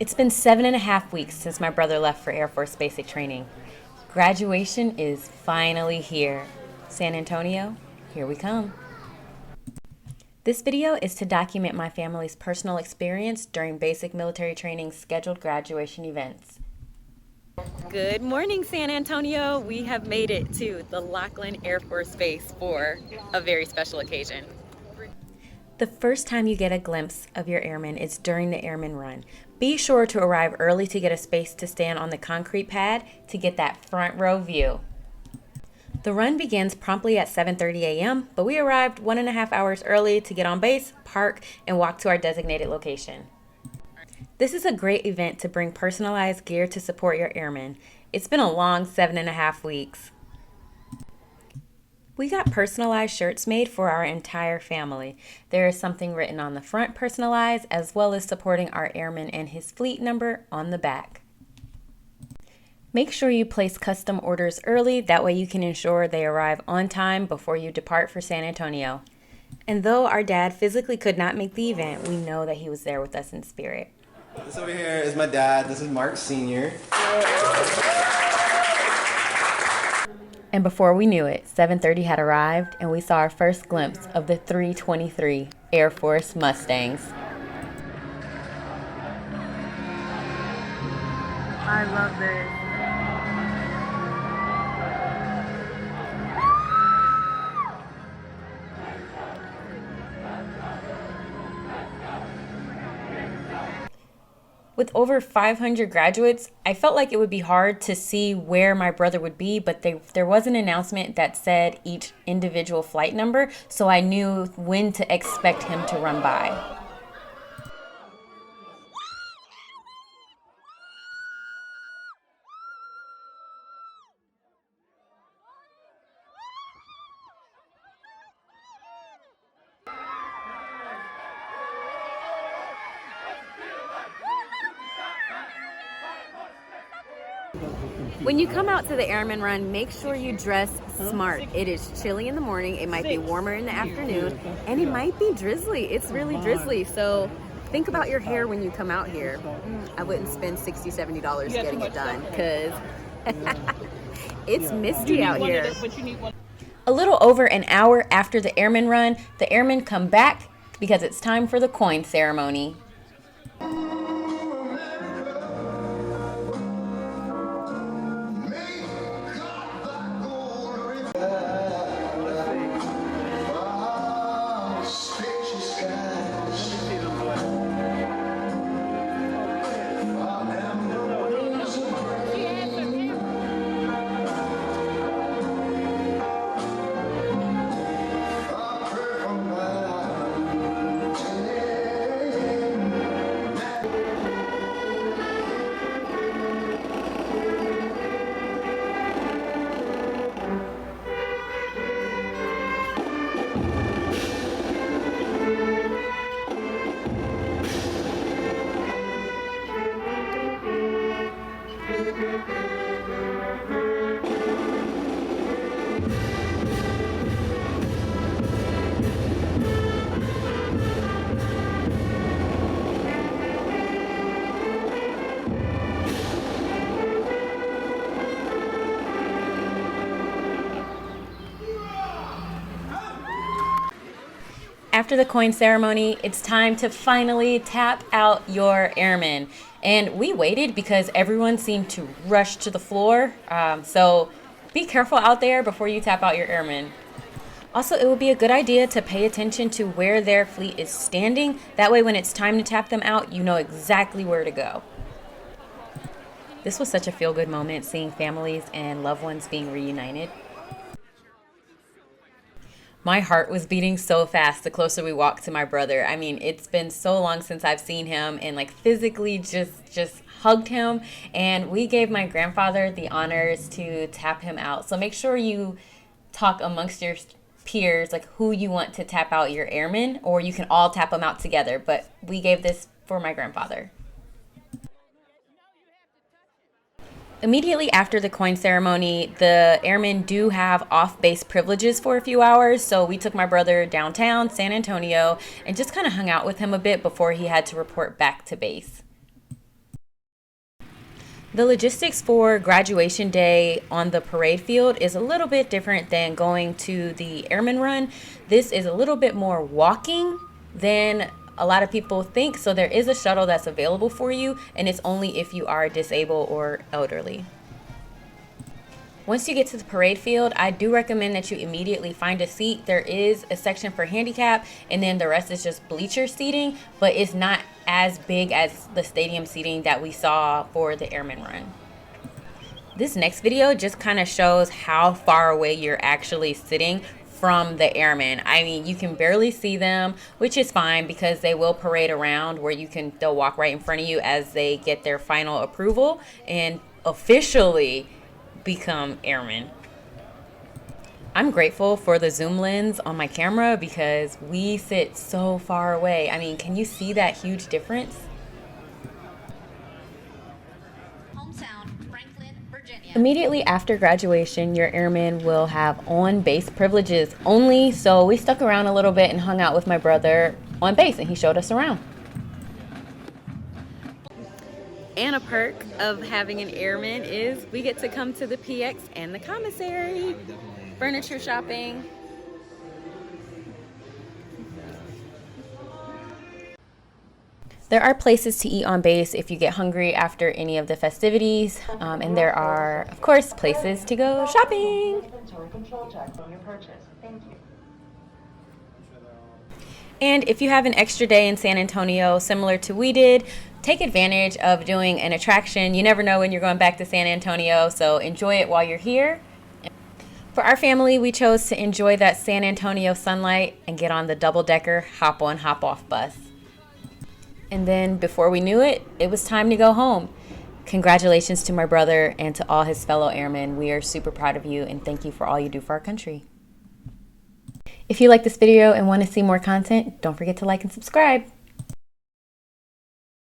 It's been 7.5 weeks since my brother left for Air Force basic training. Graduation is finally here. San Antonio, here we come. This video is to document my family's personal experience during basic military training's scheduled graduation events. Good morning, San Antonio. We have made it to the Lackland Air Force Base for a very special occasion. The first time you get a glimpse of your airmen is during the airman run. Be sure to arrive early to get a space to stand on the concrete pad to get that front row view. The run begins promptly at 7:30 a.m., but we arrived 1.5 hours early to get on base, park, and walk to our designated location. This is a great event to bring personalized gear to support your airmen. It's been a long 7.5 weeks. We got personalized shirts made for our entire family. There is something written on the front personalized, as well as supporting our airman and his fleet number on the back. Make sure you place custom orders early, that way you can ensure they arrive on time before you depart for San Antonio. And though our dad physically could not make the event, we know that he was there with us in spirit. This over here is my dad. This is Mark Sr. And before we knew it, 7:30 had arrived and we saw our first glimpse of the 323 Air Force Mustangs. I love this. With over 500 graduates, I felt like it would be hard to see where my brother would be, but there was an announcement that said each individual flight number, so I knew when to expect him to run by. When you come out to the Airman Run, make sure you dress smart. It is chilly in the morning, it might be warmer in the afternoon, and it might be drizzly. It's really drizzly, so think about your hair when you come out here. I wouldn't spend $60, $70 getting it done, because it's misty out here. A little over an hour after the Airman Run, the airmen come back because it's time for the coin ceremony. After the coin ceremony, it's time to finally tap out your airmen. And we waited because everyone seemed to rush to the floor. So be careful out there before you tap out your airmen. Also, it would be a good idea to pay attention to where their fleet is standing. That way, when it's time to tap them out, you know exactly where to go. This was such a feel-good moment, seeing families and loved ones being reunited. My heart was beating so fast the closer we walked to my brother. I mean, it's been so long since I've seen him and like physically just hugged him. And we gave my grandfather the honors to tap him out. So make sure you talk amongst your peers like who you want to tap out your airmen, or you can all tap them out together. But we gave this for my grandfather. Immediately after the coin ceremony, the airmen do have off-base privileges for a few hours, so we took my brother downtown San Antonio and just kind of hung out with him a bit before he had to report back to base. The logistics for graduation day on the parade field is a little bit different than going to the airman run. This is a little bit more walking than a lot of people think. So there is a shuttle that's available for you, and it's only if you are disabled or elderly. Once you get to the parade field, I do recommend that you immediately find a seat. There is a section for handicap, and then the rest is just bleacher seating, but it's not as big as the stadium seating that we saw for the airman run. This next video just kind of shows how far away you're actually sitting from the airmen. I mean, you can barely see them, which is fine because they will parade around where they'll walk right in front of you as they get their final approval and officially become airmen. I'm grateful for the zoom lens on my camera because we sit so far away. I mean, can you see that huge difference? Hometown, Franklin, Virginia. Immediately after graduation, your airman will have on-base privileges only, so we stuck around a little bit and hung out with my brother on base, and he showed us around. And a perk of having an airman is we get to come to the PX and the commissary. Furniture shopping. There are places to eat on base if you get hungry after any of the festivities. And there are, of course, places to go shopping. And if you have an extra day in San Antonio, similar to we did, take advantage of doing an attraction. You never know when you're going back to San Antonio, so enjoy it while you're here. For our family, we chose to enjoy that San Antonio sunlight and get on the double-decker hop-on, hop-off bus. And then before we knew it, it was time to go home. Congratulations to my brother and to all his fellow airmen. We are super proud of you and thank you for all you do for our country. If you like this video and want to see more content, don't forget to like and subscribe.